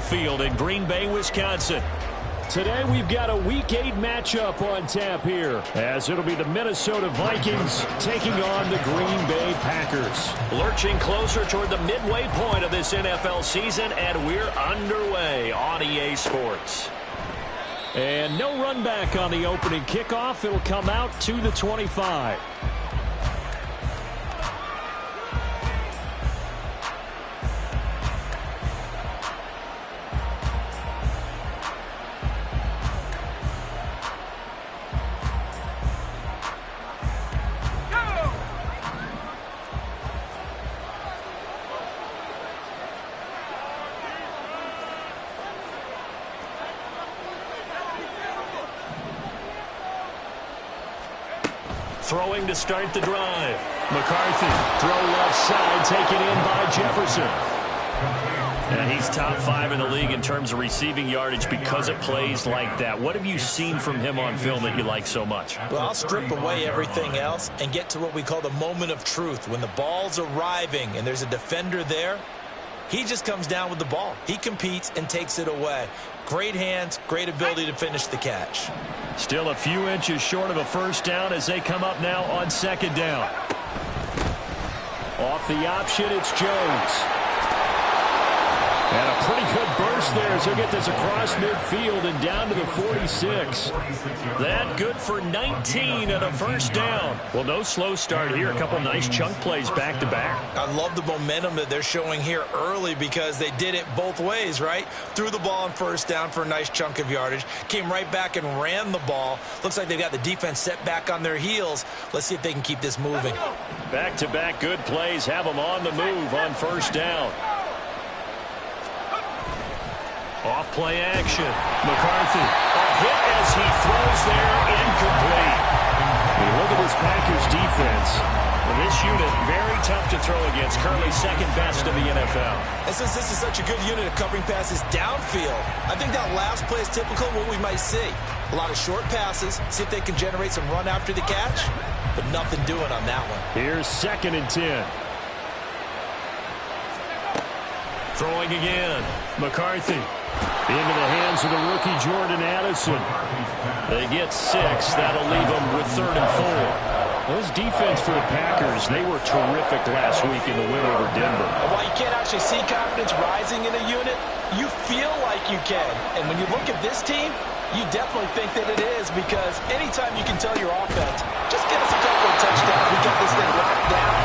Field in Green Bay, Wisconsin. Today we've got a Week 8 matchup on tap here, as it'll be the Minnesota Vikings taking on the Green Bay Packers. Lurching closer toward the midway point of this NFL season, and we're underway on EA Sports. And no run back on the opening kickoff. It'll come out to the 25. Throwing to start the drive. McCarthy, throw left side, taken in by Jefferson. And he's top 5 in the league in terms of receiving yardage because it plays like that. What have you seen from him on film that you like so much? Well, I'll strip away everything else and get to what we call the moment of truth. When the ball's arriving and there's a defender there, he just comes down with the ball. He competes and takes it away. Great hands, great ability to finish the catch. Still a few inches short of a first down as they come up now on second down. Off the option, it's Jones. And a pretty good burst there as he'll get this across midfield and down to the 46. That good for 19 and a first down. Well, no slow start here. A couple nice chunk plays back to back. I love the momentum that they're showing here early because they did it both ways, right? Threw the ball on first down for a nice chunk of yardage. Came right back and ran the ball. Looks like they've got the defense set back on their heels. Let's see if they can keep this moving. Back-to-back good plays have them on the move on first down. Off play action. McCarthy. A hit as he throws there, incomplete. When you look at this Packers defense, well, this unit very tough to throw against. Currently second best in the NFL. And since this is such a good unit of covering passes downfield, I think that last play is typical of what we might see. A lot of short passes, see if they can generate some run after the catch, but nothing doing on that one. Here's 2nd and 10. Throwing again. McCarthy. Into the hands of the rookie Jordan Addison. They get 6. That'll leave them with 3rd and 4. Well, this defense for the Packers, they were terrific last week in the win over Denver. While you can't actually see confidence rising in a unit, you feel like you can. And when you look at this team, you definitely think that it is, because anytime you can tell your offense, just get us a couple of touchdowns, we got this thing locked down,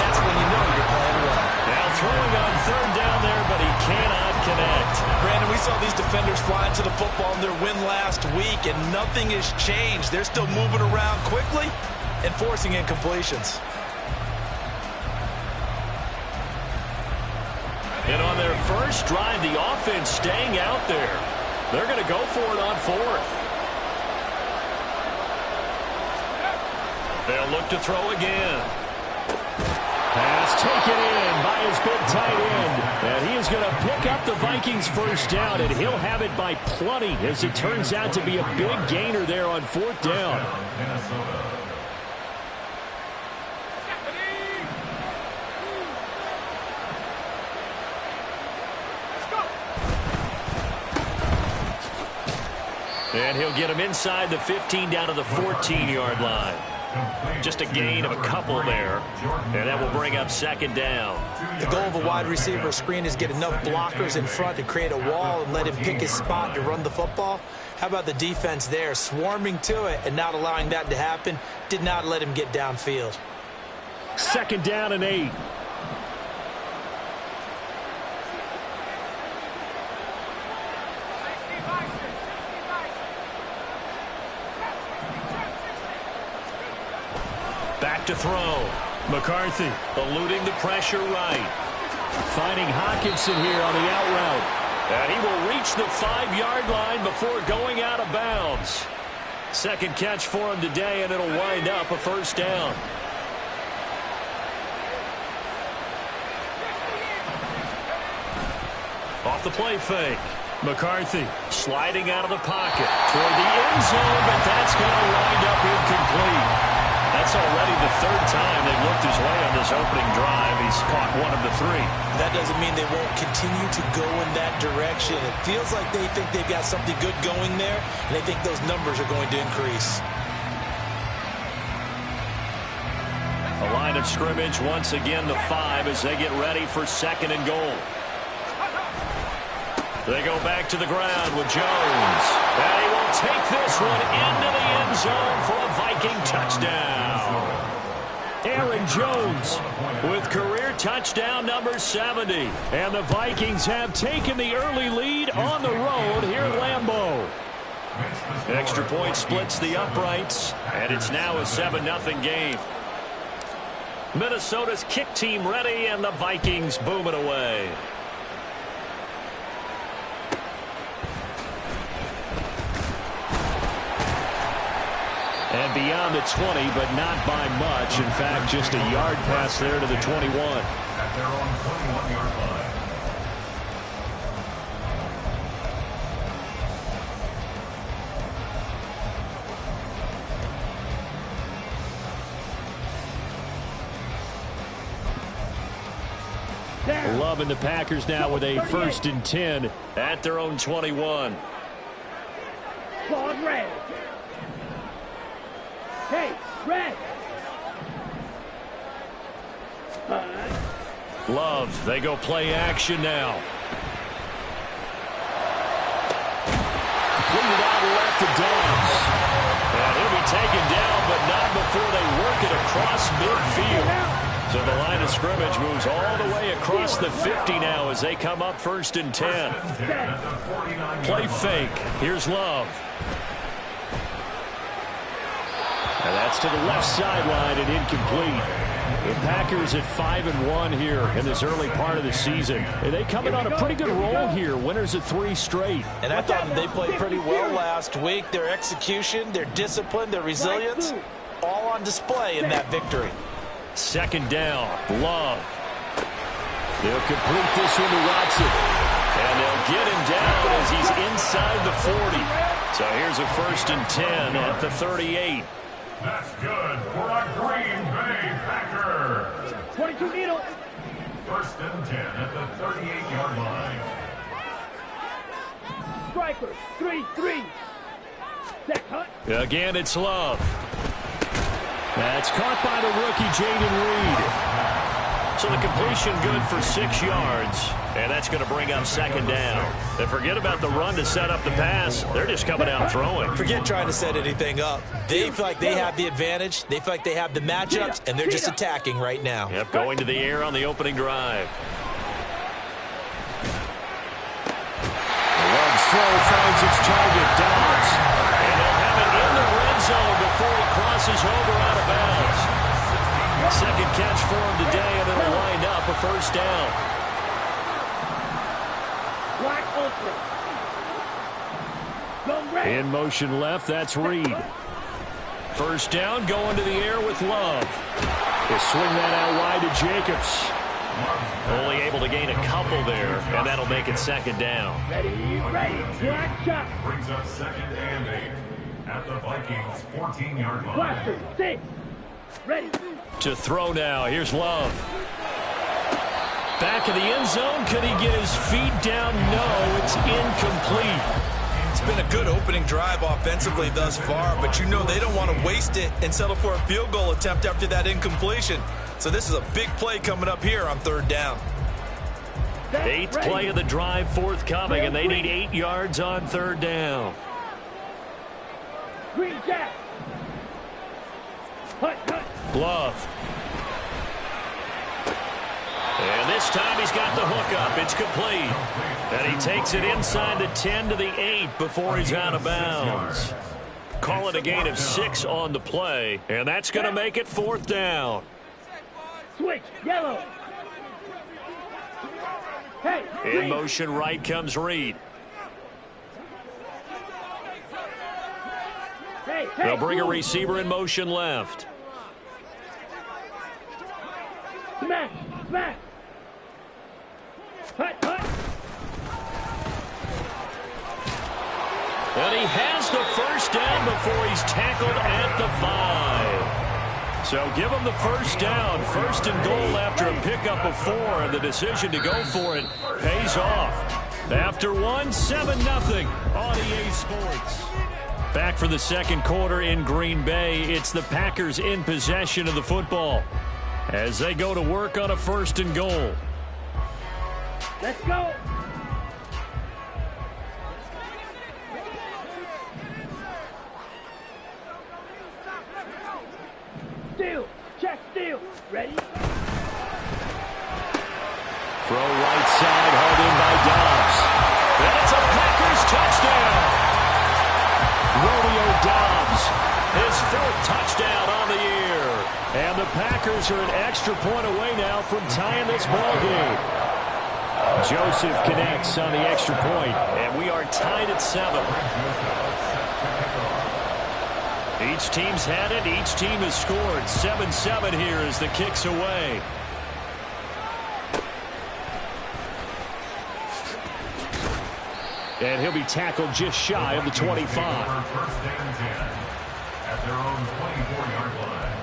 that's when you know you're playing well. Now throwing on 3rd down there, but he cannot connect. Brandon, we saw these defenders flying to the football in their win last week, and nothing has changed. They're still moving around quickly and forcing incompletions. And on their first drive, the offense staying out there. They're going to go for it on 4th. They'll look to throw again. Pass taken in by his big tight end. And he is going to pick up the Vikings first down, and he'll have it by plenty as it turns out to be a big gainer there on 4th down. And he'll get him inside the 15 down to the 14-yard line. Just a gain of a couple there. And that will bring up 2nd down. The goal of a wide receiver screen is get enough blockers in front to create a wall and let him pick his spot to run the football. How about the defense there, swarming to it and not allowing that to happen? Did not let him get downfield. 2nd down and 8. Back to throw. McCarthy eluding the pressure right. Finding Hawkinson here on the out route. And he will reach the 5-yard line before going out of bounds. 2nd catch for him today, and it'll wind up a first down. Off the play fake. McCarthy sliding out of the pocket toward the end zone, but that's going to wind up incomplete. That's already the third time they've looked his way on this opening drive. He's caught one of the three. That doesn't mean they won't continue to go in that direction. It feels like they think they've got something good going there, and they think those numbers are going to increase. A line of scrimmage, once again the 5 as they get ready for second and goal. They go back to the ground with Jones. And he will take this one into the end zone for a Viking touchdown. Aaron Jones with career touchdown number 70. And the Vikings have taken the early lead on the road here at Lambeau. Extra point splits the uprights, and it's now a 7-0 game. Minnesota's kick team ready, and the Vikings boom it away. And beyond the 20, but not by much. In fact, just a yard pass there to the 21. At their own 21-yard line. Love and the Packers now with a 1st and 10 at their own 21. Claude Red. Hey, Red. Love, they go play action now. Completed out left to Dobbs. And he'll be taken down, but not before they work it across midfield. So the line of scrimmage moves all the way across the 50 now as they come up 1st and 10. Play fake. Here's Love. And that's to the left sideline and incomplete. The Packers at 5-1 here in this early part of the season. And they come in on a pretty good roll here. Winners of 3 straight. And I thought they played pretty well last week. Their execution, their discipline, their resilience, all on display in that victory. 2nd down, Love. They'll complete this one to Watson. And they'll get him down as he's inside the 40. So here's a 1st and 10 at the 38. That's good for a Green Bay Packer. 22 needle. 1st and 10 at the 38-yard line. Striker, 3-3. Zach Hunt. Again, it's Love. That's caught by the rookie, Jaden Reed. So the completion good for 6 yards. And that's going to bring up 2nd down. And forget about the run to set up the pass. They're just coming out throwing. Forget trying to set anything up. They feel like they have the advantage. They feel like they have the matchups, and they're just attacking right now. Yep, going to the air on the opening drive. Love's throw finds its target, Dobbs. And they'll have it in the red zone before he crosses over out of bounds. 2nd catch for him today, and it'll wind up a 1st down. In motion left, that's Reed. 1st down, going to the air with Love. He'll swing that out wide to Jacobs. Only able to gain a couple there, and that'll make it 2nd down. Ready, black shot. Brings up 2nd and 8 at the Vikings 14-yard line. Blaster, 6. Ready. To throw now, here's Love. Back of the end zone, could he get his feet down? No, it's incomplete. It's been a good opening drive offensively thus far, but you know they don't want to waste it and settle for a field goal attempt after that incompletion. So this is a big play coming up here on 3rd down. 8th play of the drive forthcoming, and they need 8 yards on 3rd down. Green Jack. Love. And this time he's got the hook up. It's complete. And he takes it inside the 10 to the 8 before he's out of bounds. Call it a gain of 6 on the play, and that's going to make it 4th down. Switch, yellow. Hey, in motion right comes Reed. They'll bring a receiver in motion left. Smash, smash. Hut, hut. And he has the 1st down before he's tackled at the 5. So give them the first down. First and goal after a pickup of 4, and the decision to go for it pays off. After 1, 7-0 on EA Sports. Back for the second quarter in Green Bay. It's the Packers in possession of the football as they go to work on a first and goal. Let's go. Steal. Check steal. Ready? Throw right side, hauled in by Dobbs. That's a Packers touchdown. Romeo Dobbs, his 4th touchdown on the year. And the Packers are an extra point away now from tying this ball game. Joseph connects on the extra point, and we are tied at 7. Each team's had it. Each team has scored. 7-7 here as the kick's away. And he'll be tackled just shy of the 25. First and 10 at their own 24-yard line.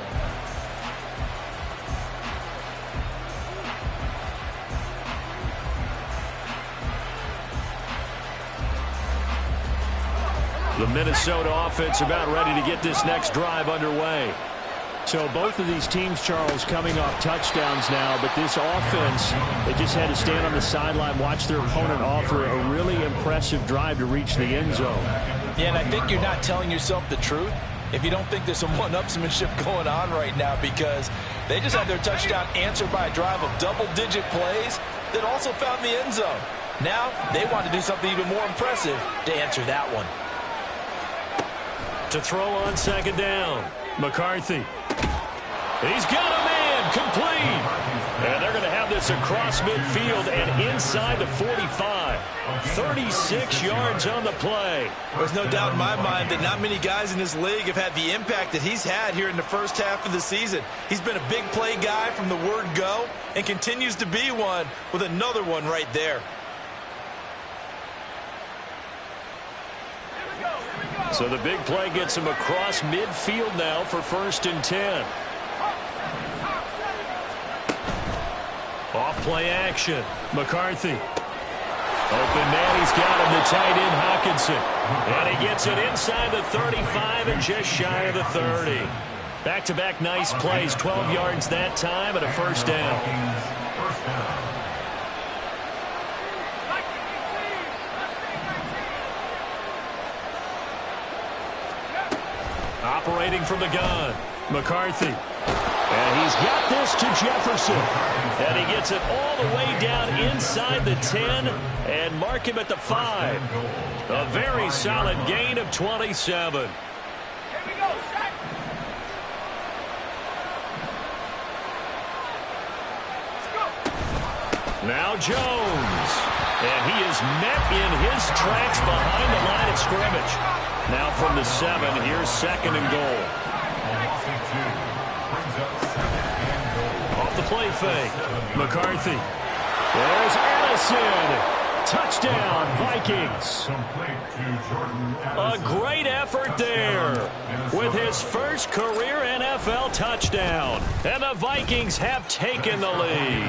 The Minnesota offense about ready to get this next drive underway. So both of these teams, Charles, coming off touchdowns now, but this offense, they just had to stand on the sideline, watch their opponent offer a really impressive drive to reach the end zone. Yeah, and I think you're not telling yourself the truth if you don't think there's some one-upsmanship going on right now, because they just had their touchdown answered by a drive of double-digit plays that also found the end zone. Now they want to do something even more impressive to answer that one. To throw on second down, McCarthy. He's got a man, complete. And they're going to have this across midfield and inside the 45. 36 yards on the play. There's no doubt in my mind that not many guys in this league have had the impact that he's had here in the first half of the season. He's been a big play guy from the word go and continues to be one with another one right there. So the big play gets him across midfield now for first and 10. Off play action. McCarthy. Open man, he's got him, the tight end Hawkinson. And he gets it inside the 35 and just shy of the 30. Back-to-back nice plays, 12 yards that time and a first down. Operating from the gun, McCarthy. And he's got this to Jefferson. And he gets it all the way down inside the 10 and mark him at the 5. A very solid gain of 27. Here we go, Shaq. Now Jones. And he is met in his tracks behind the line of scrimmage. Now from the 7, here's second and goal. Off the play fake. McCarthy. There's Addison. Touchdown, Vikings. A great effort there with his first career NFL touchdown. And the Vikings have taken the lead.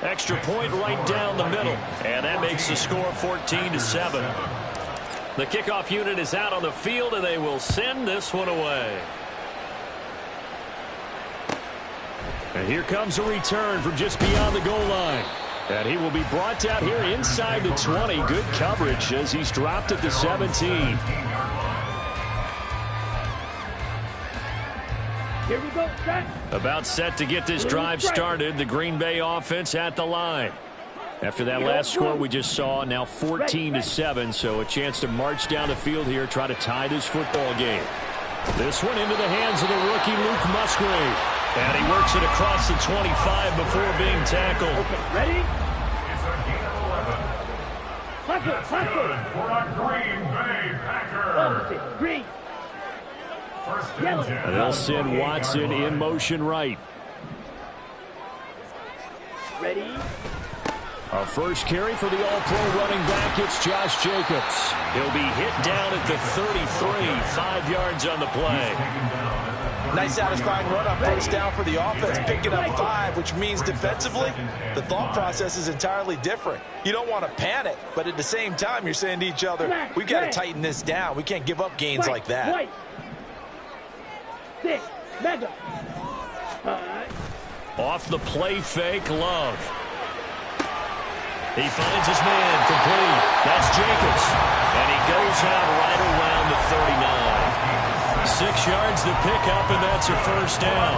Extra point right down the middle. And that makes the score 14-7. The kickoff unit is out on the field, and they will send this one away. And here comes a return from just beyond the goal line. And he will be brought out here inside the 20. Good coverage as he's dropped at the 17. Here we go, set. About set to get this drive started. The Green Bay offense at the line. After that last score we just saw, now 14-7, so a chance to march down the field here, try to tie this football game. This one into the hands of the rookie Luke Musgrave. And he works it across the 25 before being tackled. Okay, ready? It's a gain of 11. Let's go, let's go. For a Green Bay Packers. Green. First and 10. And they'll send Watson in motion right. Ready? Our first carry for the all-pro running back, it's Josh Jacobs. He'll be hit down at the 33, 5 yards on the play. Nice satisfying run on first down for the offense, picking up 5, which means defensively, the thought process is entirely different. You don't want to panic, but at the same time, you're saying to each other, we've got to tighten this down. We can't give up gains like that. 6, mega. Off the play fake, Love. He finds his man, complete. That's Jacobs. And he goes out right around the 39. 6 yards to pick up, and that's a first down.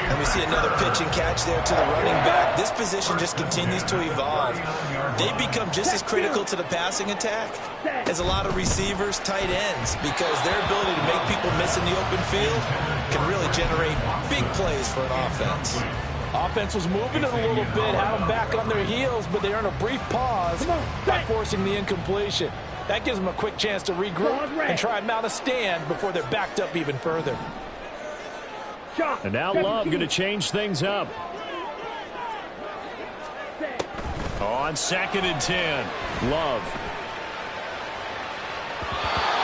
And we see another pitch and catch there to the running back. This position just continues to evolve. They become just as critical to the passing attack as a lot of receivers, tight ends, because their ability to make people miss in the open field can really generate big plays for an offense. Offense was moving it a little bit, had them back on their heels, but they earned a brief pause by forcing the incompletion. That gives them a quick chance to regroup and try and mount a stand before they're backed up even further. And now Love going to change things up. On 2nd and 10, Love.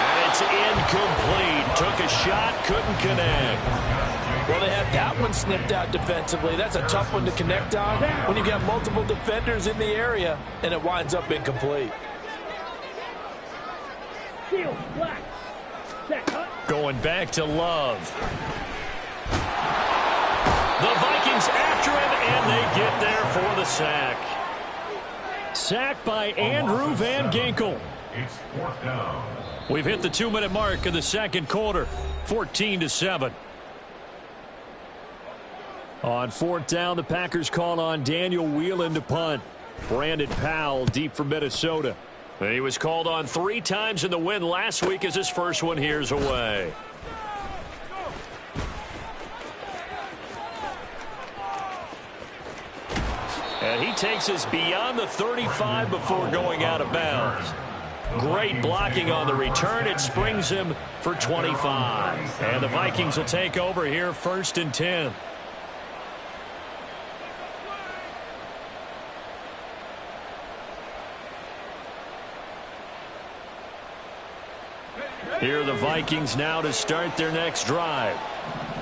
And it's incomplete. Took a shot, couldn't connect. Well, they had that one snipped out defensively. That's a tough one to connect on when you got multiple defenders in the area, and it winds up incomplete. Going back to Love. The Vikings after him, and they get there for the sack. Sacked by Andrew Van Ginkel. It's 4th down. We've hit the 2-minute mark of the second quarter, 14-7. On 4th down, the Packers call on Daniel Whelan to punt. Brandon Powell deep for Minnesota. And he was called on 3 times in the win last week as his first one here's away. And he takes us beyond the 35 before going out of bounds. Great blocking on the return. It springs him for 25. And the Vikings will take over here 1st and 10. Here are the Vikings now to start their next drive.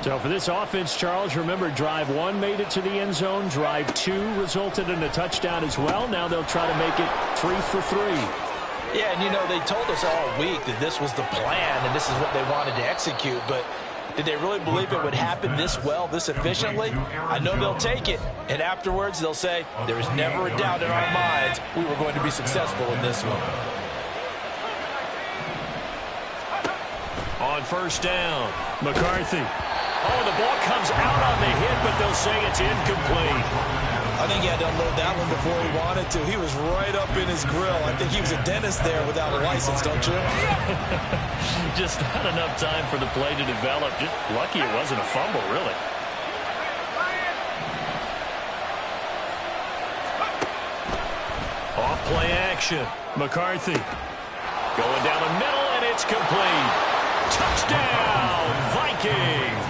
So for this offense, Charles, remember drive 1 made it to the end zone. Drive 2 resulted in a touchdown as well. Now they'll try to make it 3 for 3. Yeah, and you know, they told us all week that this was the plan and this is what they wanted to execute, but did they really believe it would happen this well, this efficiently? I know they'll take it, and afterwards they'll say, there is never a doubt in our minds we were going to be successful in this one. On 1st down, McCarthy. Oh, the ball comes out on the hit, but they'll say it's incomplete. I think he had to unload that one before he wanted to. He was right up in his grill. I think he was a dentist there without a license, don't you? Just not enough time for the play to develop. Just lucky it wasn't a fumble, really. Off play action. McCarthy. Going down the middle, and it's complete. Touchdown, Vikings.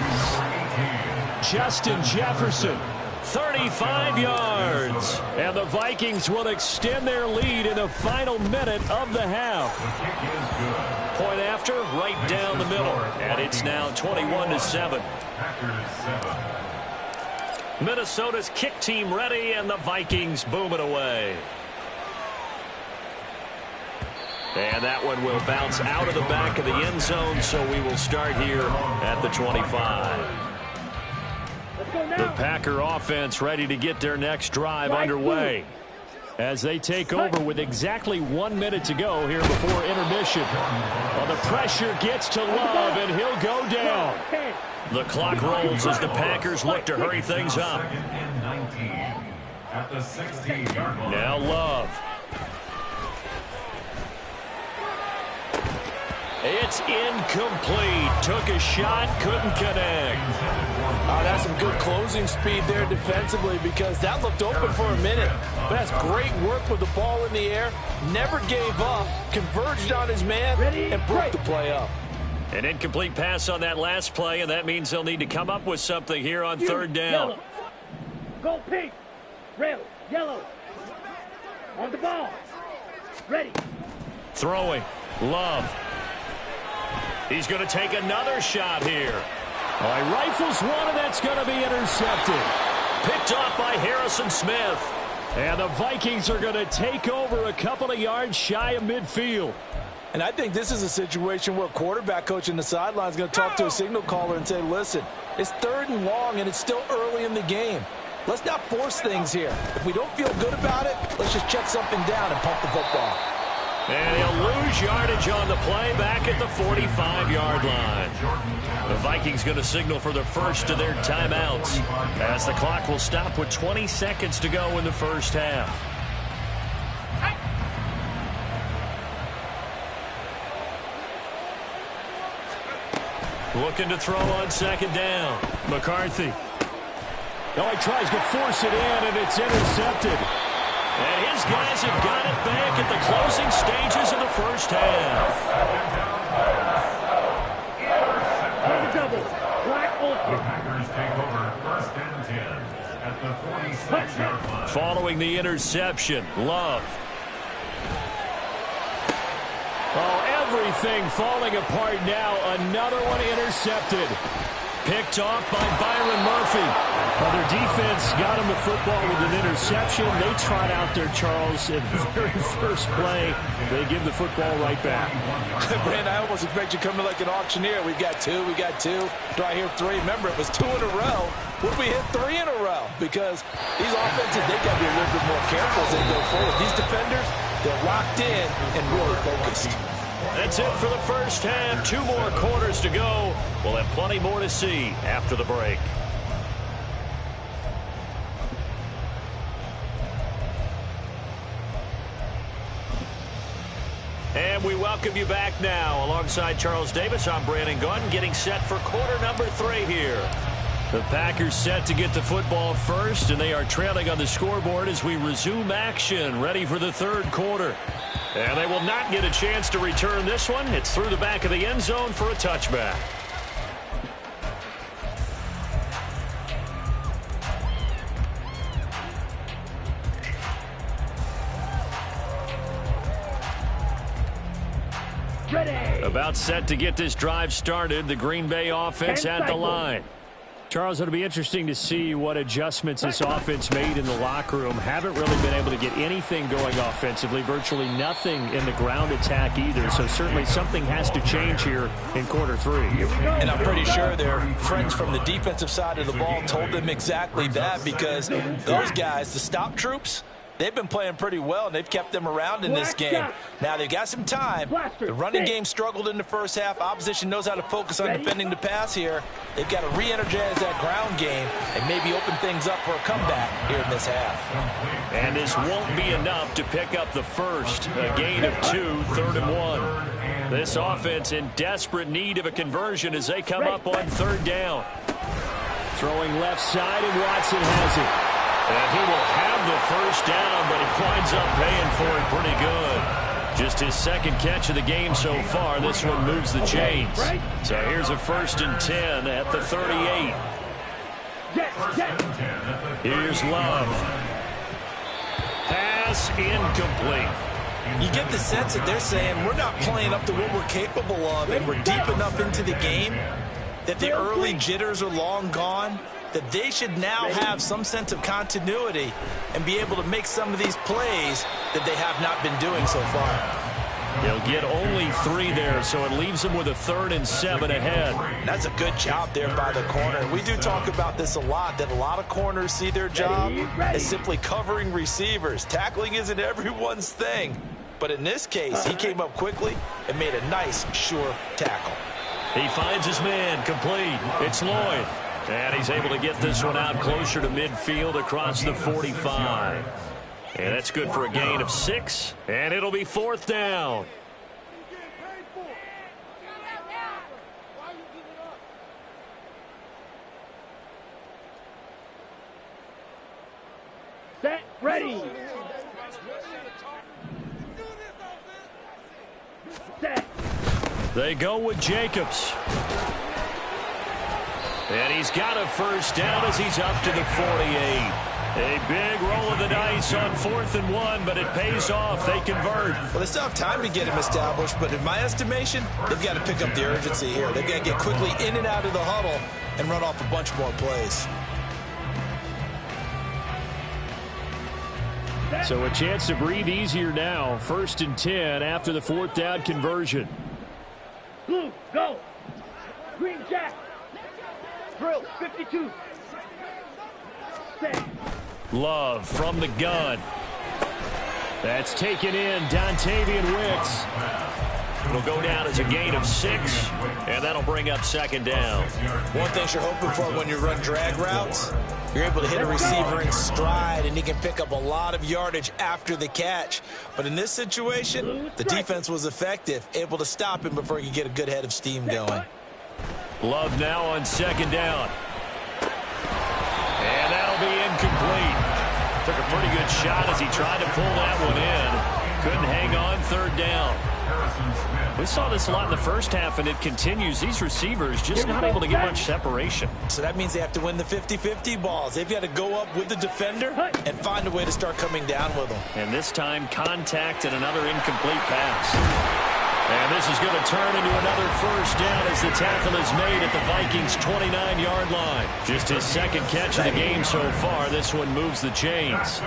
Justin Jefferson, 35 yards. And the Vikings will extend their lead in the final minute of the half. Point after, right down the middle. And it's now 21-7. Minnesota's kick team ready, and the Vikings boom it away. And that one will bounce out of the back of the end zone, so we will start here at the 25. The Packer offense ready to get their next drive underway as they take over with exactly 1 minute to go here before intermission. Well, the pressure gets to Love, and he'll go down. The clock rolls as the Packers look to hurry things up. Now Love. It's incomplete. Took a shot, couldn't connect. Oh, that's some good closing speed there defensively, because that looked open for a minute. But that's great work with the ball in the air. Never gave up, converged on his man, and broke the play up. An incomplete pass on that last play, and that means they'll need to come up with something here on 3rd down. Yellow. Go pink. Red. Yellow. On the ball. Ready. Throwing. Love. He's going to take another shot here. Oh, he rifles one, and that's going to be intercepted. Picked off by Harrison Smith. And the Vikings are going to take over a couple of yards shy of midfield. And I think this is a situation where a quarterback coach in the sideline is going to talk to a signal caller and say, listen, it's 3rd and long, and it's still early in the game. Let's not force things here. If we don't feel good about it, let's just check something down and pump the football. And he'll lose yardage on the play back at the 45-yard line. The Vikings going to signal for the first of their timeouts as the clock will stop with 20 seconds to go in the first half. Looking to throw on 2nd down. McCarthy. Oh, he tries to force it in, and it's intercepted. And his guys have got it back at the closing stages of the first half. Double. Black The Packers take over 1st and 10 at the 46-yard line. Following the interception, Love. Oh, everything falling apart now. Another one intercepted. Picked off by Byron Murphy. Well, their defense got him the football with an interception. They trot out there, Charles, in the very first play. They give the football right back. Brand, I almost expect you to come to like an auctioneer. We've got 2, we got 2. Do I hear 3? Remember, it was 2 in a row. Would we hit 3 in a row? Because these offenses, they got to be a little bit more careful as they go forward. These defenders, they're locked in and really focused. That's it for the first half. 2 more quarters to go. We'll have plenty more to see after the break. And we welcome you back now. Alongside Charles Davis, I'm Brandon Gaudin, getting set for quarter number 3 here. The Packers set to get the football first, and they are trailing on the scoreboard as we resume action, ready for the 3rd quarter. And they will not get a chance to return this one. It's through the back of the end zone for a touchback. Ready. About set to get this drive started. The Green Bay offense at the line. Charles, it'll be interesting to see what adjustments this offense made in the locker room. Haven't really been able to get anything going offensively, virtually nothing in the ground attack either. So certainly something has to change here in quarter 3. And I'm pretty sure their friends from the defensive side of the ball told them exactly that, because those guys, the stop troops, they've been playing pretty well, and they've kept them around in this game. Now, they've got some time. The running game struggled in the first half. Opposition knows how to focus on defending the pass here. They've got to re-energize that ground game and maybe open things up for a comeback here in this half. And this won't be enough to pick up the first. A gain of 2, 3rd and 1. This offense in desperate need of a conversion as they come up on 3rd down. Throwing left side, and Watson has it. And he will have the first down, but he winds up paying for it pretty good. Just his 2nd catch of the game so far. This one moves the chains. So here's a 1st and 10 at the 38. Here's Love. Pass incomplete. You get the sense that they're saying we're not playing up to what we're capable of, and we're deep enough into the game that the early jitters are long gone, that they should now have some sense of continuity and be able to make some of these plays that they have not been doing so far. They'll get only 3 there, so it leaves them with a 3rd and 7 ahead. That's a good job there by the corner. We do talk about this a lot, that a lot of corners see their job as simply covering receivers. Tackling isn't everyone's thing. But in this case, he came up quickly and made a nice, sure tackle. He finds his man, complete. It's Lloyd. And he's able to get this one out closer to midfield across the 45. And that's good for a gain of 6. And it'll be 4th down. Set. Ready. Set. They go with Jacobs. And he's got a first down as he's up to the 48. A big roll of the dice on 4th and 1, but it pays off. They convert. Well, they still have time to get him established, but in my estimation, they've got to pick up the urgency here. They've got to get quickly in and out of the huddle and run off a bunch more plays. So a chance to breathe easier now. 1st and 10 after the 4th down conversion. Blue, go. Green Jack. Drill, 52. Set. Love from the gun. That's taken in. Dontavian Wicks. It'll go down as a gain of 6, and that'll bring up 2nd down. One thing you're hoping for when you run drag routes, you're able to hit a receiver in stride, and he can pick up a lot of yardage after the catch. But in this situation, the defense was effective, able to stop him before he could get a good head of steam going. Love now on 2nd down. And that'll be incomplete. Took a pretty good shot as he tried to pull that one in. Couldn't hang on 3rd down. We saw this a lot in the first half, and it continues. These receivers just not able to get much separation. So that means they have to win the 50-50 balls. They've got to go up with the defender and find a way to start coming down with them. And this time, contact and another incomplete pass. And this is going to turn into another 1st down as the tackle is made at the Vikings' 29-yard line. Just his 2nd catch of the game so far. This one moves the chains.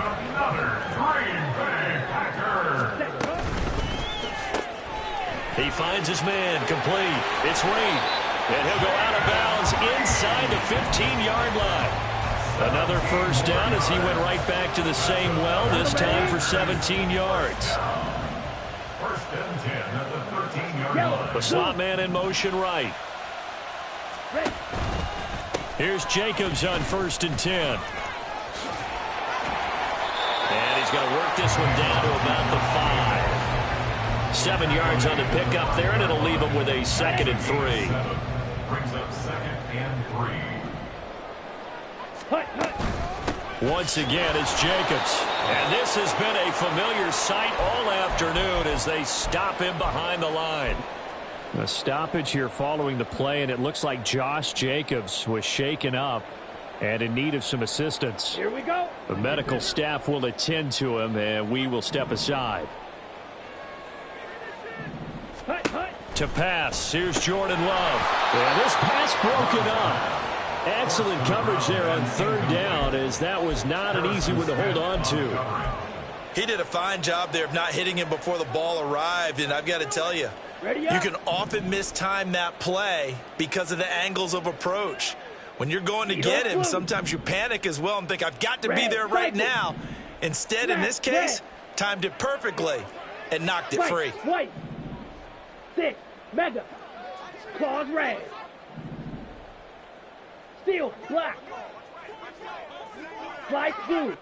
He finds his man, complete. It's Reed, and he'll go out of bounds inside the 15-yard line. Another 1st down as he went right back to the same well, this time for 17 yards. 1st and 10 at the 13-yard line. The slot man in motion right. Here's Jacobs on 1st and 10. And he's going to work this one down to about the 5. 7 yards on the pickup there, and it'll leave him with a 2nd and 3. Brings up 2nd and 3. Once again, it's Jacobs. And this has been a familiar sight all afternoon as they stop him behind the line. A stoppage here following the play, and it looks like Josh Jacobs was shaken up and in need of some assistance. Here we go. The medical staff will attend to him, and we will step aside. To pass, here's Jordan Love. And this pass broken up. Excellent coverage there on 3rd down, as that was not an easy one to hold on to. He did a fine job there of not hitting him before the ball arrived, and I've got to tell you, you can often mistime that play because of the angles of approach. When you're going to get him, sometimes you panic as well and think, I've got to be there right now. Instead, in this case, timed it perfectly and knocked it free. White. 6. Mega. Claws red. Steel. Black. Slice blue.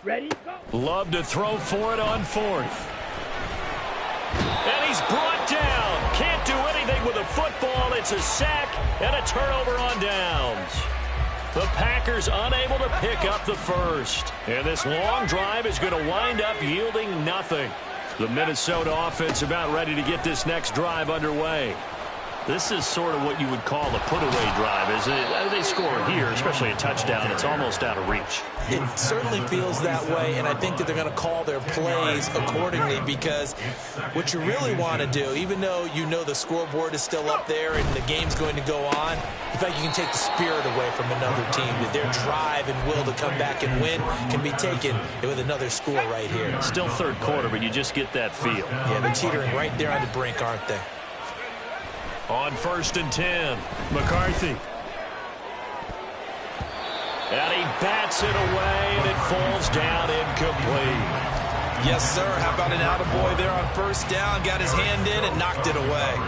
Ready? Go. Love to throw for it on 4th. And he's brought down. Can't do anything with a football. It's a sack and a turnover on downs. The Packers unable to pick up the 1st. And this long drive is going to wind up yielding nothing. The Minnesota offense about ready to get this next drive underway. This is sort of what you would call a put-away drive, isn't it? They score here, especially a touchdown. It's almost out of reach. It certainly feels that way, and I think that they're going to call their plays accordingly, because what you really want to do, even though you know the scoreboard is still up there and the game's going to go on, you think you can take the spirit away from another team, that their drive and will to come back and win can be taken with another score right here. Still 3rd quarter, but you just get that feel. Yeah, they're teetering right there on the brink, aren't they? On 1st and 10, McCarthy. And he bats it away, and it falls down incomplete. Yes, sir. How about an attaboy there on 1st down? Got his hand in and knocked it away.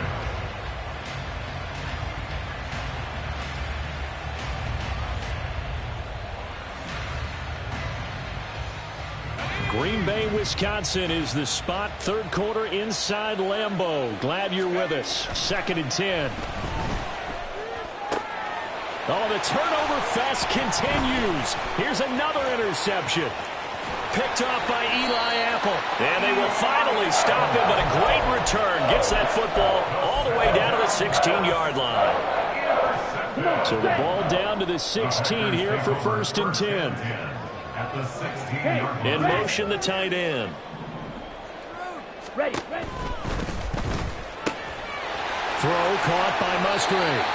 Green Bay, Wisconsin is the spot. 3rd quarter inside Lambeau. Glad you're with us. 2nd and 10. Oh, the turnover fest continues. Here's another interception. Picked off by Eli Apple. And they will finally stop him, but a great return. Gets that football all the way down to the 16-yard line. So the ball down to the 16 here for 1st and 10. In motion, the tight end. Ready. Throw caught by Musgrave.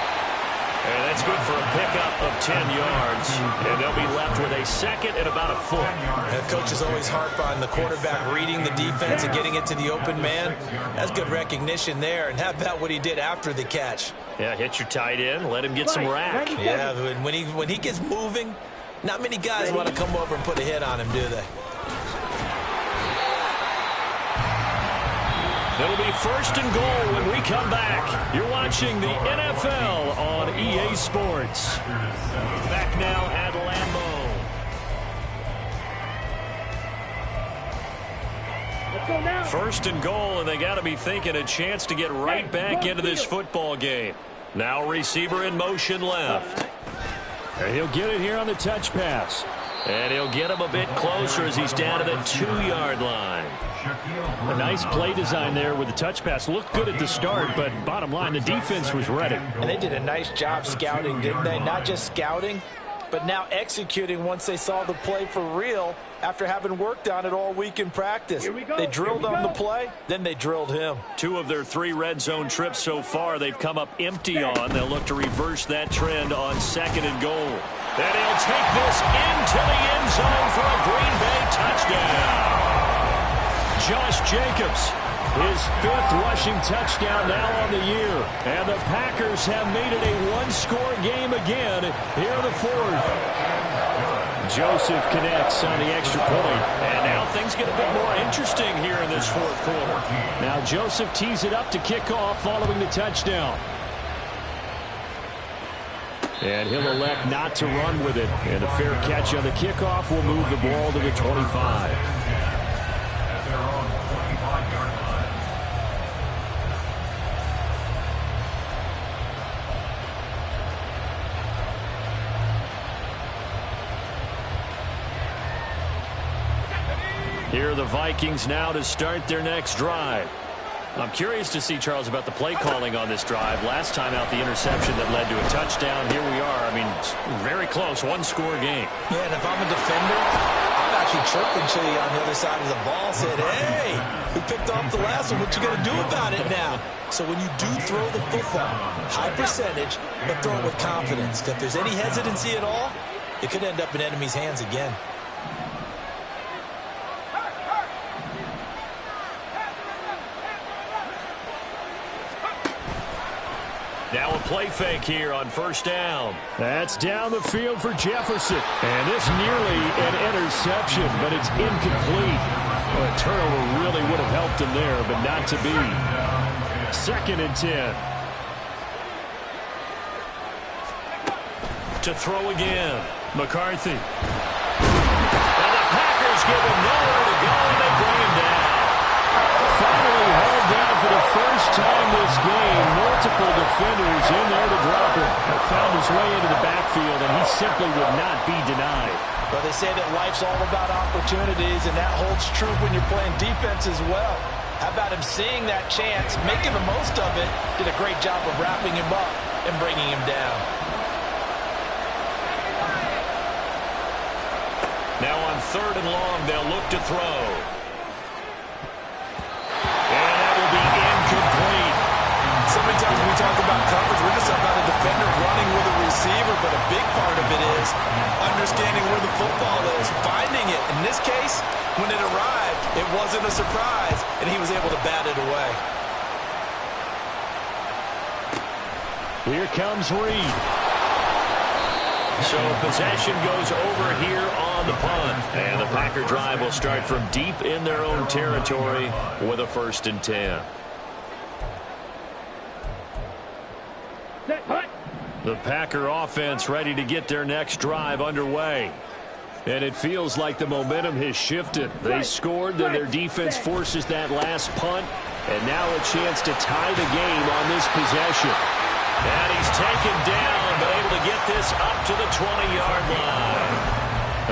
And that's good for a pickup of 10 yards. And they'll be left with a second and about a foot. And coaches always harp on the quarterback reading the defense and getting it to the open man. That's good recognition there. And how about what he did after the catch? Yeah, hit your tight end, let him get some rack. Yeah, when he gets moving, not many guys want to come over and put a hit on him, do they? It'll be first and goal when we come back. You're watching the NFL on EA Sports. Back now at Lambeau. Let's go now. First and goal, and they got to be thinking a chance to get right back into this football game. Now receiver in motion left. And he'll get it here on the touch pass. And he'll get him a bit closer as he's down to the 2-yard line. A nice play design there with the touch pass. Looked good at the start, but bottom line, the defense was ready. And they did a nice job scouting, didn't they? Not just scouting, but now executing once they saw the play for real after having worked on it all week in practice. They drilled on the play, then they drilled him. 2 of their 3 red zone trips so far they've come up empty on. They'll look to reverse that trend on second and goal. And he'll take this into the end zone for a Green Bay touchdown. Josh Jacobs, his 5th rushing touchdown now on the year. And the Packers have made it a 1-score game again here in the 4th. Joseph connects on the extra point. And now things get a bit more interesting here in this 4th quarter. Now Joseph tees it up to kick off following the touchdown. And he'll elect not to run with it. And a fair catch on the kickoff will move the ball to the 25. Here are the Vikings now to start their next drive. I'm curious to see, Charles, about the play calling on this drive. Last time out, the interception that led to a touchdown. Here we are. I mean, very close, 1-score game. Yeah, and if I'm a defender, I'm actually chirping to you on the other side of the ball, saying, hey, we picked off the last one. What you going to do about it now? So when you do throw the football, high percentage, but throw it with confidence. If there's any hesitancy at all, it could end up in enemy's hands again. Now a play fake here on first down. That's down the field for Jefferson. And this nearly an interception, but it's incomplete. Well, a turnover really would have helped him there, but not to be. 2nd and 10. To throw again. McCarthy. And the Packers give him nowhere to go, and they bring him down. Finally hauled down for the first time this game. Multiple defenders in there to drop him. Found his way into the backfield, and he simply would not be denied. Well, they say that life's all about opportunities, and that holds true when you're playing defense as well. How about him seeing that chance, making the most of it, did a great job of wrapping him up and bringing him down. Now on 3rd and long, they'll look to throw. And that will be incomplete. So many times when we talk about coverage, we're just talking about a defender running with a receiver, but a big part of it is understanding where the football is, finding it. In this case, when it arrived, it wasn't a surprise, and he was able to bat it away. Here comes Reed. So possession goes over here on the punt. And the Packer drive will start from deep in their own territory with a 1st and 10. The Packer offense ready to get their next drive underway. And it feels like the momentum has shifted. They scored, then their defense forces that last punt. And now a chance to tie the game on this possession. And he's taken down, but able to get this up to the 20-yard line.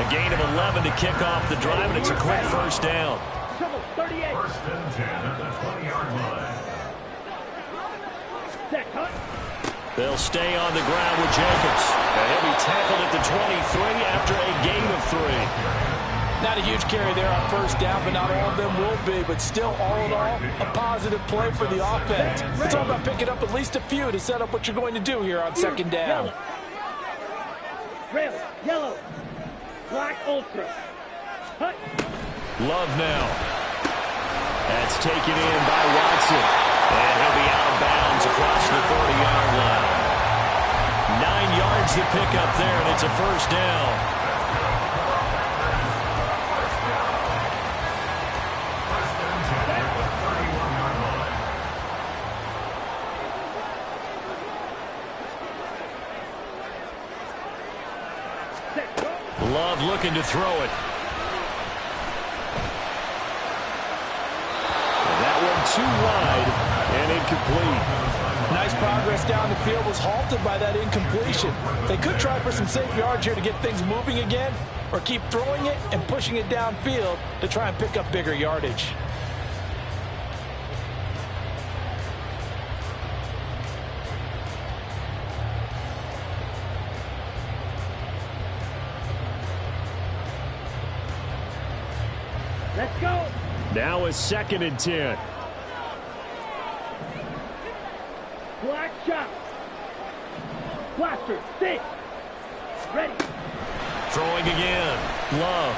A gain of 11 to kick off the drive, and it's a quick first down. 38. 1st and 10 at the 20-yard line. Set, cut. They'll stay on the ground with Jacobs. And he'll be tackled at the 23 after a gain of 3. Not a huge carry there on first down, but not all of them will be. But still, all in all, a positive play for the offense. It's all about picking up at least a few to set up what you're going to do here on second down. Red, yellow, black, ultra. Hut. Love now. That's taken in by Watson. And he'll be out of bounds across the 40-yard line. 9 yards to pick up there, and it's a first down. Love looking to throw it. And that one too wide and incomplete. Nice progress down the field was halted by that incompletion. They could try for some safe yards here to get things moving again, or keep throwing it and pushing it downfield to try and pick up bigger yardage. Let's go. Now a 2nd and 10. Black shot. Blaster, 6. Ready. Throwing again. Love.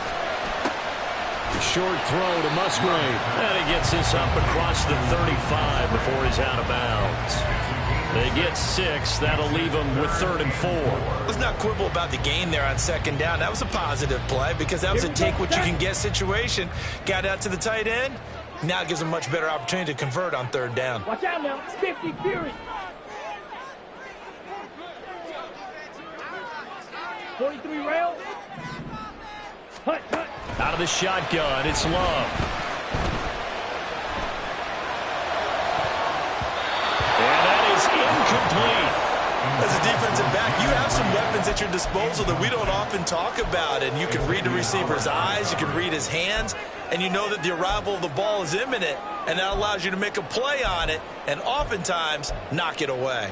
A short throw to Musgrave. And he gets this up across the 35 before he's out of bounds. They get 6. That'll leave them with 3rd and 4. Let's not quibble about the gain there on second down. That was a positive play because that was a take-what-you-can-get situation. Got out to the tight end. Now it gives them a much better opportunity to convert on 3rd down. Watch out now. 50 Fury. 43 rail. Hut, hut. Out of the shotgun, it's Love. And that is incomplete. As a defensive back, you have some weapons at your disposal that we don't often talk about, and you can read the receiver's eyes, you can read his hands, and you know that the arrival of the ball is imminent, and that allows you to make a play on it and oftentimes knock it away.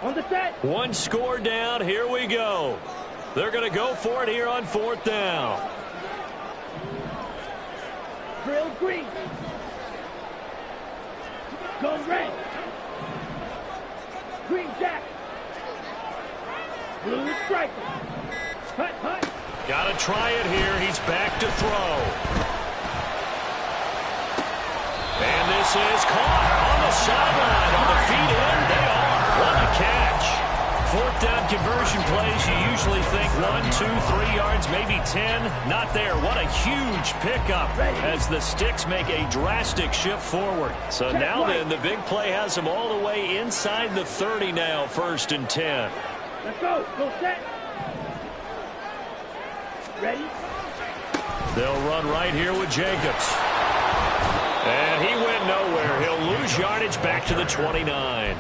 On the set. One score down. Here we go. They're going to go for it here on 4th down. Drill green. Go red. Green jack. Blue striker. Hut, hut. Got to try it here. He's back to throw. And this is caught on the sideline. On the feet in, they are. What a catch. 4th down conversion plays, you usually think 1, 2, 3 yards, maybe 10. Not there. What a huge pickup as the Sticks make a drastic shift forward. So now then, the big play has them all the way inside the 30 now, 1st and 10. Let's go. Go set. Ready. They'll run right here with Jacobs. And he went nowhere. He'll lose yardage back to the 29.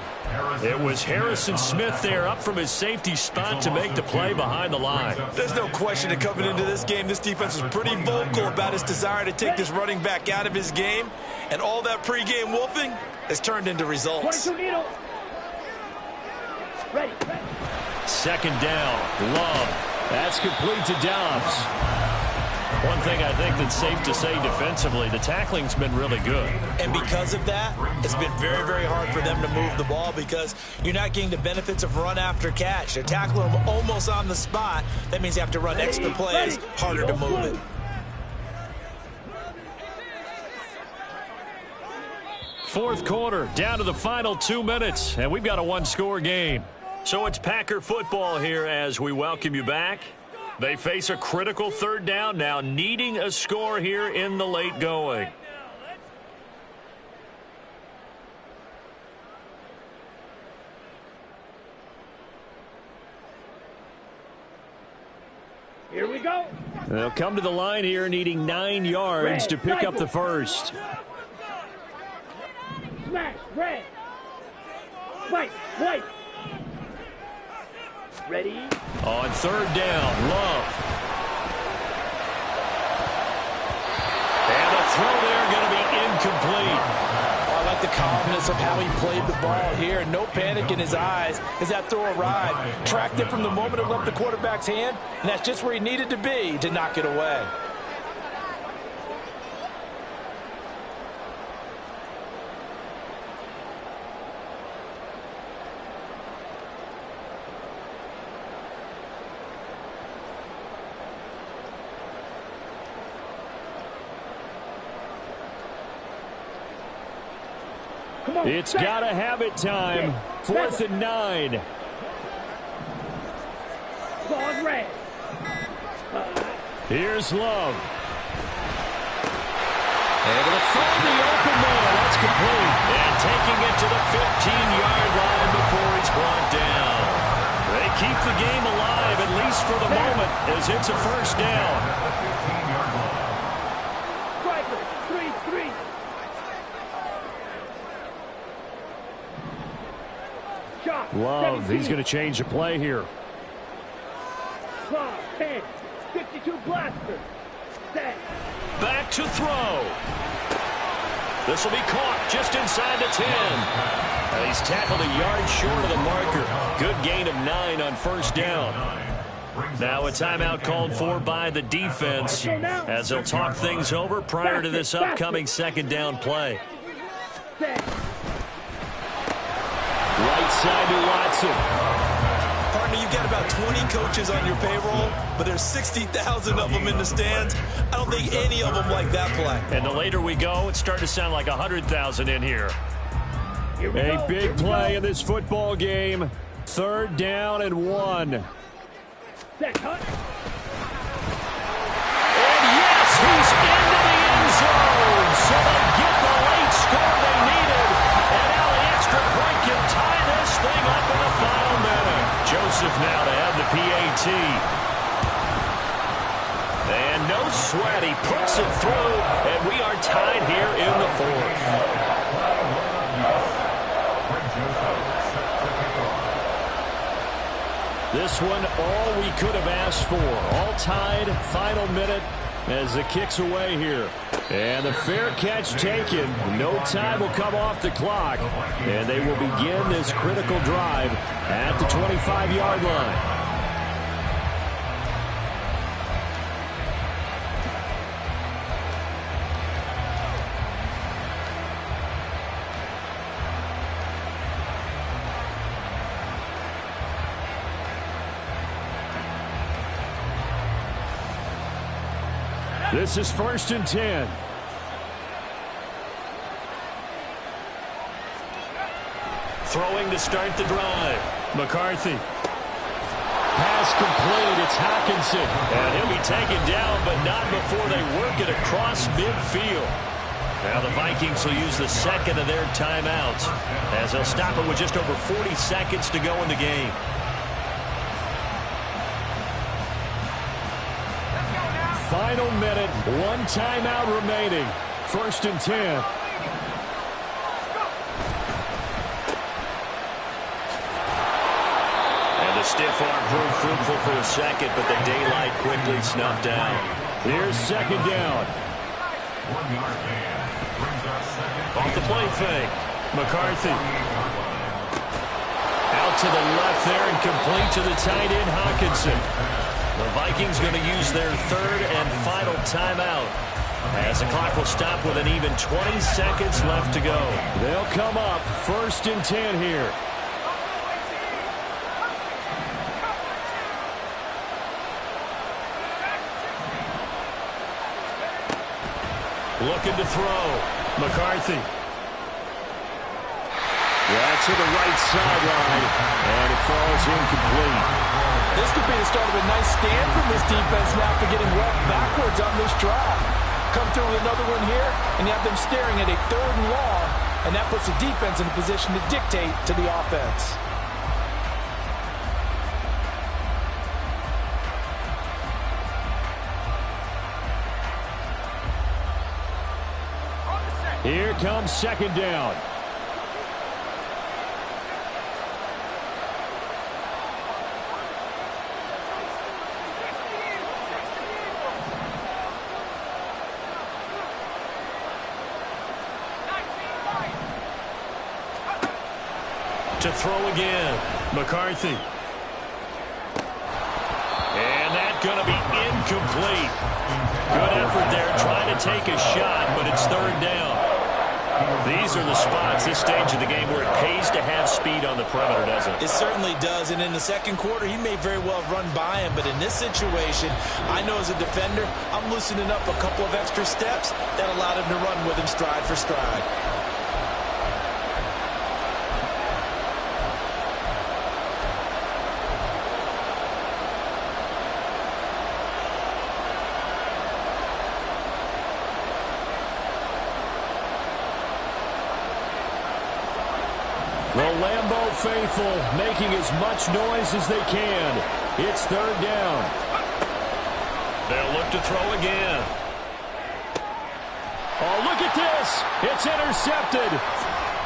It was Harrison Smith there up from his safety spot to make the play behind the line. There's no question that coming into this game, this defense was pretty vocal about his desire to take this running back out of his game. And all that pregame wolfing has turned into results. 22 needle. Ready. 2nd down. Love. That's complete to Dobbs. One thing I think that's safe to say defensively, the tackling's been really good. And because of that, it's been very, very hard for them to move the ball because you're not getting the benefits of run after catch. They're tackling them almost on the spot. That means you have to run extra plays, harder to move it. Fourth quarter, down to the final 2 minutes, and we've got a one-score game. So it's Packer football here as we welcome you back. They face a critical 3rd down now, needing a score here in the late going. Here we go. They'll come to the line here needing 9 yards to pick up the first. Smash, red. White, white. Ready. On 3rd down, Love. And the throw there going to be incomplete. calmness of how he played the ball here. No panic in his eyes as that throw arrived. Tracked it from the moment it left the quarterback's hand, and that's just where he needed to be to knock it away. It's got to have it time. 4th and 9. Ball red. Here's Love. Able to find the open man. That's complete. And taking it to the 15-yard line before he's brought down. They keep the game alive, at least for the moment, as it's a first down. Striker, 3-3. Love, he's going to change the play here. 10, 52 blaster. Set. Back to throw. This will be caught just inside the 10. He's tackled a yard short of the marker. Good gain of 9 on first down. Now a timeout called for by the defense as they'll talk things over prior to this upcoming second down play. Right side to Watson. Partner, you've got about 20 coaches on your payroll, but there's 60,000 of them in the stands. I don't think any of them like that play. And the later we go, it's starting to sound like 100,000 in here. A big play in this football game. 3rd down and 1. Set, cut. And yes, he's into the end zone. So they get the late score they needed. And now the extra point can tie this thing up in the final minute. Joseph now to have the PAT. And no sweat, he puts it through, and we are tied here in the 4th. This one, all we could have asked for. All tied, final minute as the kick's away here. And the fair catch taken. No time will come off the clock. And they will begin this critical drive at the 25-yard line. This is 1st and 10. Throwing to start the drive. McCarthy. Pass complete. It's Hockenson. And he'll be taken down, but not before they work it across midfield. Now the Vikings will use the second of their timeouts as they'll stop it with just over 40 seconds to go in the game. Final minute, 1 timeout remaining. 1st and 10. And the stiff arm proved fruitful for a second, but the daylight quickly snuffed out. Here's 2nd down. 1 yard man brings up 2nd. Off the play fake. McCarthy. Out to the left there and complete to the tight end, Hockenson. The Vikings going to use their 3rd and final timeout as the clock will stop with an even 20 seconds left to go. They'll come up 1st and 10 here. Looking to throw. McCarthy. That's to the right sideline, and it falls incomplete. This could be the start of a nice stand from this defense now for getting roughed backwards on this drive. Come through with another one here, and you have them staring at a 3rd and long, and that puts the defense in a position to dictate to the offense. Here comes 2nd down. To throw again. McCarthy. And that's going to be incomplete. Good effort there trying to take a shot, but it's third down. These are the spots, this stage of the game, where it pays to have speed on the perimeter, doesn't it? It certainly does, and in the second quarter, he may very well run by him, but in this situation, I know as a defender, I'm loosening up a couple of extra steps that allowed him to run with him stride for stride. The Lambeau faithful making as much noise as they can. It's third down. They'll look to throw again. Oh, look at this. It's intercepted.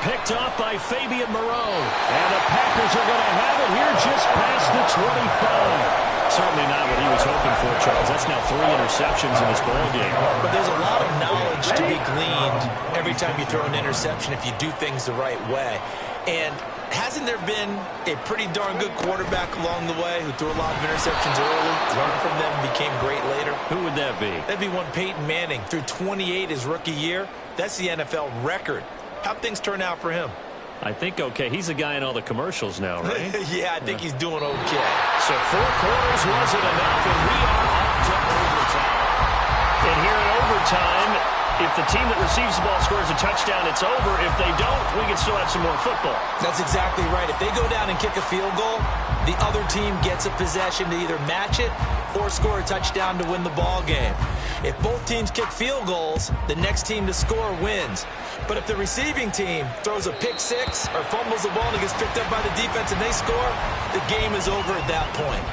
Picked off by Fabian Moreau. And the Packers are going to have it here just past the 25. Certainly not what he was hoping for, Charles. That's now 3 interceptions in this ball game. But there's a lot of knowledge to be gleaned every time you throw an interception if you do things the right way. And hasn't there been a pretty darn good quarterback along the way who threw a lot of interceptions early, learned from them, and became great later? Who would that be? That'd be one Peyton Manning. Threw 28 his rookie year. That's the NFL record. How'd things turn out for him? I think okay. He's the guy in all the commercials now, right? Yeah, I think he's doing okay. So 4 quarters wasn't enough, and we are off to overtime. And here in overtime, if the team that receives the ball scores a touchdown, it's over. If they don't, we can still have some more football. That's exactly right. If they go down and kick a field goal, the other team gets a possession to either match it or score a touchdown to win the ball game. If both teams kick field goals, the next team to score wins. But if the receiving team throws a pick six or fumbles the ball and it gets picked up by the defense and they score, the game is over at that point.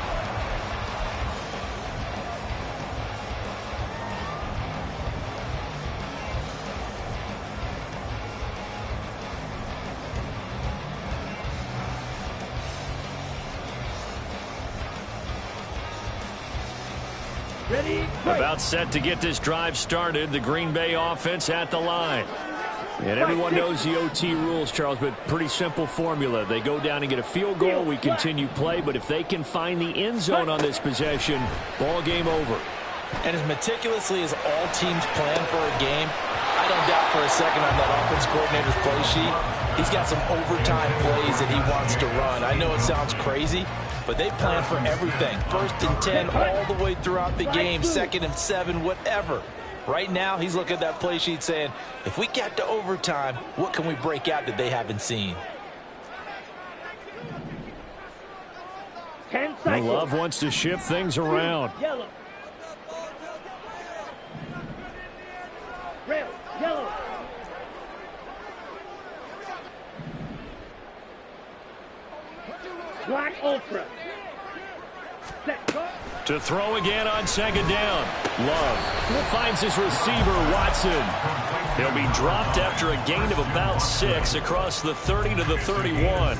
Ready? About set to get this drive started. The Green Bay offense at the line. And everyone knows the OT rules, Charles, but pretty simple formula. They go down and get a field goal, we continue play, but if they can find the end zone on this possession, ball game over. And as meticulously as all teams plan for a game, I don't doubt for a second on that offense coordinator's play sheet, he's got some overtime plays that he wants to run. I know it sounds crazy, but they plan for everything. 1st and 10 all the way throughout the game, 2nd and 7, whatever. Right now, he's looking at that play sheet saying, if we get to overtime, what can we break out that they haven't seen? 10 seconds. Love wants to shift things around. Yellow. Red. Yellow. Black ultra. Set. Cut. To throw again on 2nd down. Love finds his receiver, Watson. He'll be dropped after a gain of about 6 across the 30 to the 31.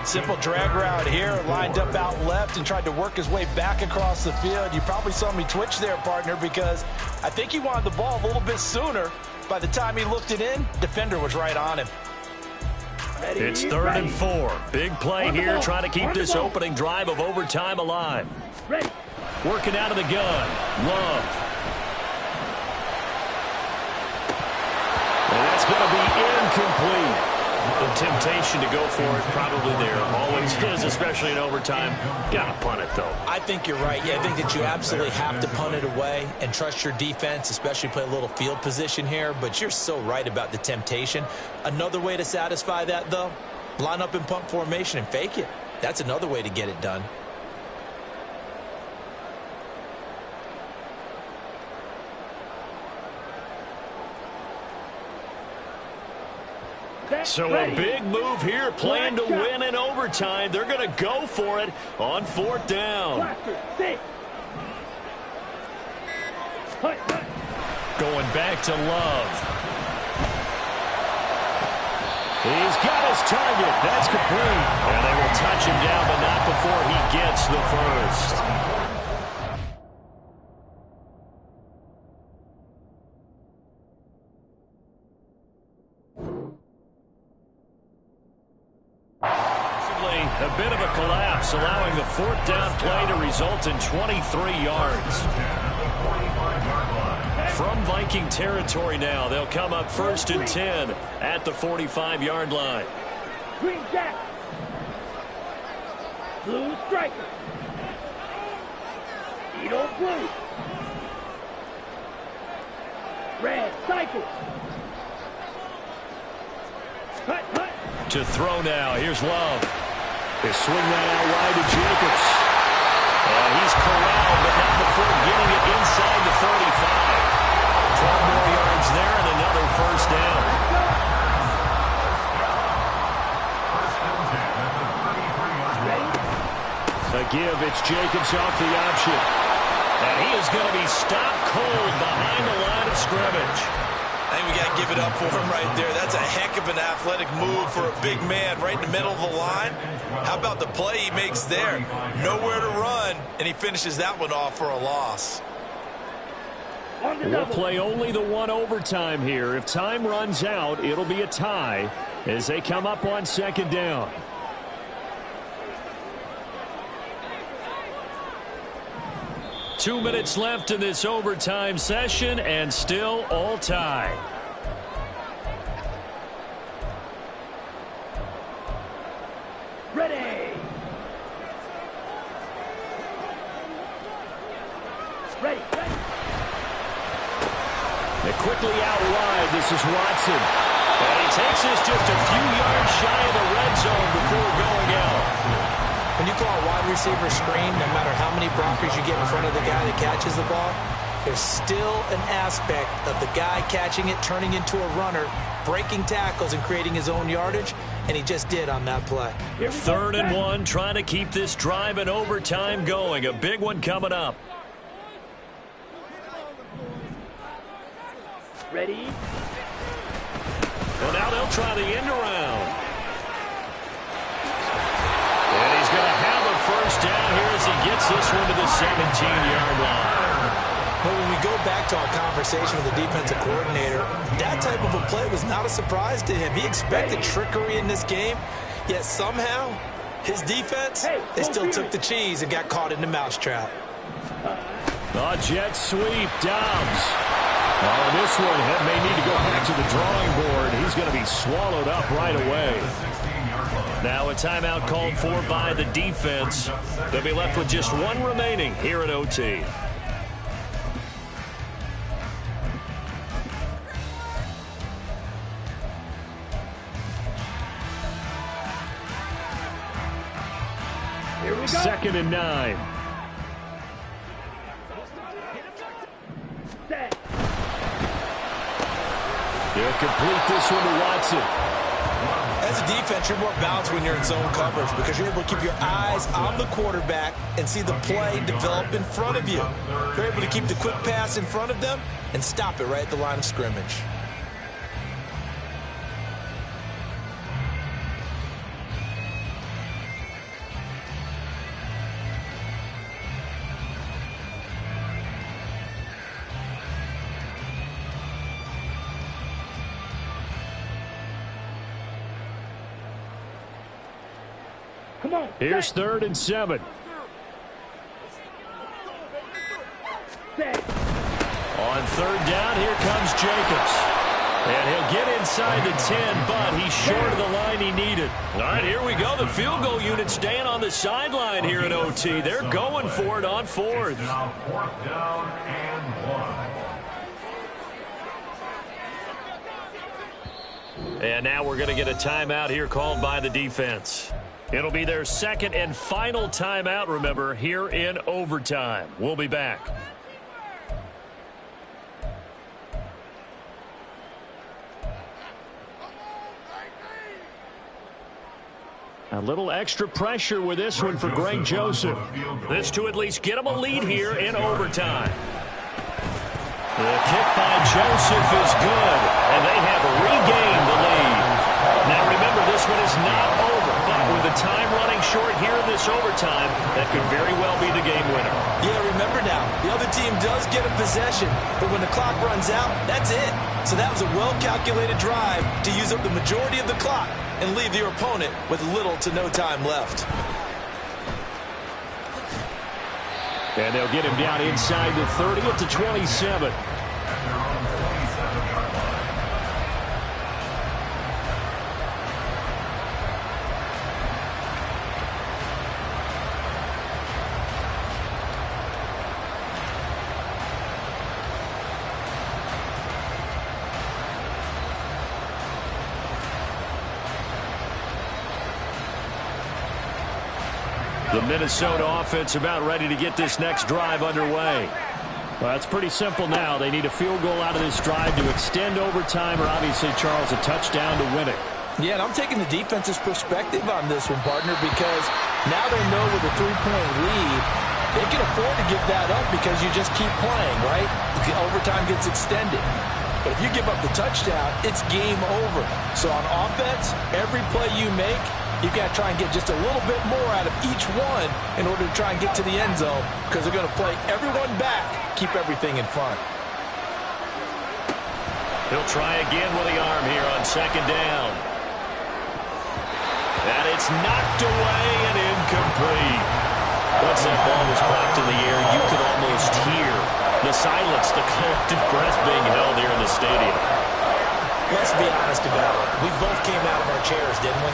Simple drag route here, lined up out left and tried to work his way back across the field. You probably saw me twitch there, partner, because I think he wanted the ball a little bit sooner. By the time he looked it in, defender was right on him. Ready, It's 3rd and 4. Big play here, trying to keep this opening drive of overtime alive. Ready. Working out of the gun. Love. And that's going to be incomplete. The temptation to go for it probably there. Always is, especially in overtime. Got to punt it, though. I think you're right. Yeah, I think that you absolutely have to punt it away and trust your defense, especially play a little field position here. But you're so right about the temptation. Another way to satisfy that, though, line up in punt formation and fake it. That's another way to get it done. So a big move here, playing to win in overtime. They're going to go for it on 4th down. Blaster. Six. Hut, hut. Going back to Love. He's got his target. That's complete. And they will touch him down, but not before he gets the first. A bit of a collapse, allowing the fourth down play to result in 23 yards. From Viking territory now, they'll come up 1st and 10 at the 45-yard line. Green jack. Blue striker. Edo blue. Red cycle. Hut, hut. To throw now, here's Love. They swing that out wide to Jacobs. And he's corralled, but not before getting it inside the 45. 12 more yards there and another first down. A give, it's Jacobs off the option. And he is going to be stopped cold behind the line of scrimmage. I think we got to give it up for him right there. That's a heck of an athletic move for a big man right in the middle of the line. How about the play he makes there? Nowhere to run, and he finishes that one off for a loss. We'll play only the one overtime here. If time runs out, it'll be a tie as they come up on 2nd down. Two minutes left in this overtime session, and still all tied. Ready. Ready. They quickly out wide. This is Watson. And he takes this just a few yards shy of the red zone before going out. When you call a wide receiver screen, no matter how many blockers you get in front of the guy that catches the ball, there's still an aspect of the guy catching it, turning into a runner, breaking tackles and creating his own yardage, and he just did on that play. 3rd and 1, trying to keep this drive in overtime going. A big one coming up. Ready. Well, now they'll try the end around. And he's going to have a first down here as he gets this one to the 17-yard line. But when we go back to our conversation with the defensive coordinator, that type of a play was not a surprise to him. He expected trickery in this game, yet somehow his defense, they still took the cheese and got caught in the mousetrap. The jet sweep, Dobbs. Oh, this one may need to go back to the drawing board. He's going to be swallowed up right away. Now a timeout called for by the defense. They'll be left with just one remaining here at OT. Here we go. 2nd and 9. Set. He'll complete this one to Watson. As a defense, you're more balanced when you're in zone coverage because you're able to keep your eyes on the quarterback and see the play develop in front of you. You're able to keep the quick pass in front of them and stop it right at the line of scrimmage. Come on. Here's 3rd and 7. Set. On 3rd down, here comes Jacobs. And he'll get inside the 10, but he's short of the line he needed. All right, here we go. The field goal unit staying on the sideline here in OT. They're going for it on 4th. Now 4th down and 1. And now we're going to get a timeout here called by the defense. It'll be their 2nd and final timeout, remember, here in overtime. We'll be back. A little extra pressure with this one for Greg Joseph. This to at least get him a lead here in overtime. The kick by Joseph is good, and they have regained the lead. Now remember, this one is not over, but with the time running short here in this overtime, that could very well be the game winner. Yeah, remember now, the other team does get a possession, but when the clock runs out, that's it. So that was a well-calculated drive to use up the majority of the clock and leave your opponent with little to no time left. And they'll get him down inside the 30 at the 27. The Minnesota offense about ready to get this next drive underway. Well, it's pretty simple now. They need a field goal out of this drive to extend overtime, or obviously, Charles, a touchdown to win it. Yeah, and I'm taking the defense's perspective on this one, partner, because now they know with a 3-point lead, they can afford to give that up because you just keep playing, right? The overtime gets extended. But if you give up the touchdown, it's game over. So on offense, every play you make, you've got to try and get just a little bit more out of each one in order to try and get to the end zone, because they're going to play everyone back, keep everything in front. He'll try again with the arm here on second down. And it's knocked away and incomplete. Once that ball was popped in the air, you could almost hear the silence, the collective breath being held here in the stadium. Let's be honest about it. We both came out of our chairs, didn't we?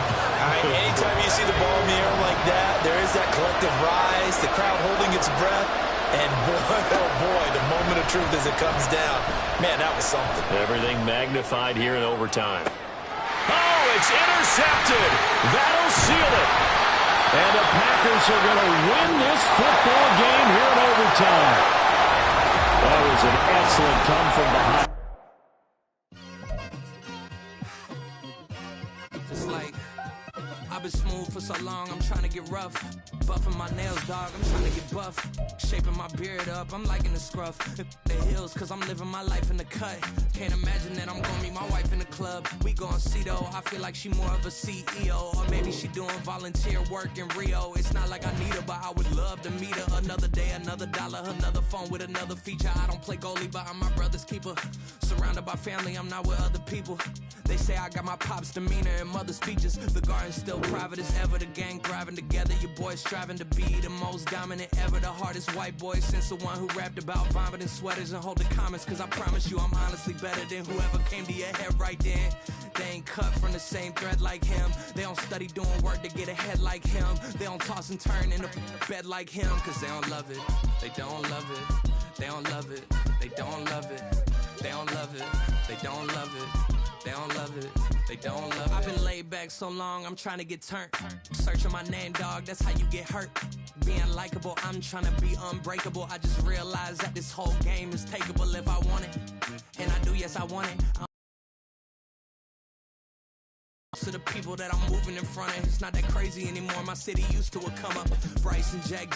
Anytime you see the ball in the air like that, there is that collective rise, the crowd holding its breath, and boy, oh boy, the moment of truth as it comes down. Man, that was something. Everything magnified here in overtime. Oh, it's intercepted. That'll seal it. And the Packers are going to win this football game here in overtime. That was an excellent come from behind. It's like I've been smooth for so long, I'm trying to get rough. Buffing my nails, dog, I'm trying to get buff. Shaping my beard up, I'm liking the scruff. The hills, cause I'm living my life in the cut. Can't imagine that I'm gonna meet my wife in the club. We gon' see though, I feel like she more of a CEO. Or maybe she doing volunteer work in Rio. It's not like I need her, but I would love to meet her. Another day, another dollar, another phone with another feature. I don't play goalie, but I'm my brother's keeper. Surrounded by family, I'm not with other people. They say I got my pop's demeanor and mother's features. The garden's still private as ever, the gang thriving together. Your boys striving to be the most dominant ever. The hardest white boy since the one who rapped about vomiting sweaters and hold the comments. Cause I promise you I'm honestly better than whoever came to your head right then. They ain't cut from the same thread like him. They don't study doing work to get ahead like him. They don't toss and turn in a bed like him. Cause they don't love it, they don't love it. They don't love it, they don't love it. They don't love it, they don't love it. They don't love it, they don't love it. I've been laid back so long, I'm trying to get turned. Searching my name, dog, that's how you get hurt. Being likable, I'm trying to be unbreakable. I just realized that this whole game is takeable if I want it. And I do, yes, I want it. To the people that I'm moving in front of, it's not that crazy anymore. My city used to a come up. Bryce and Jack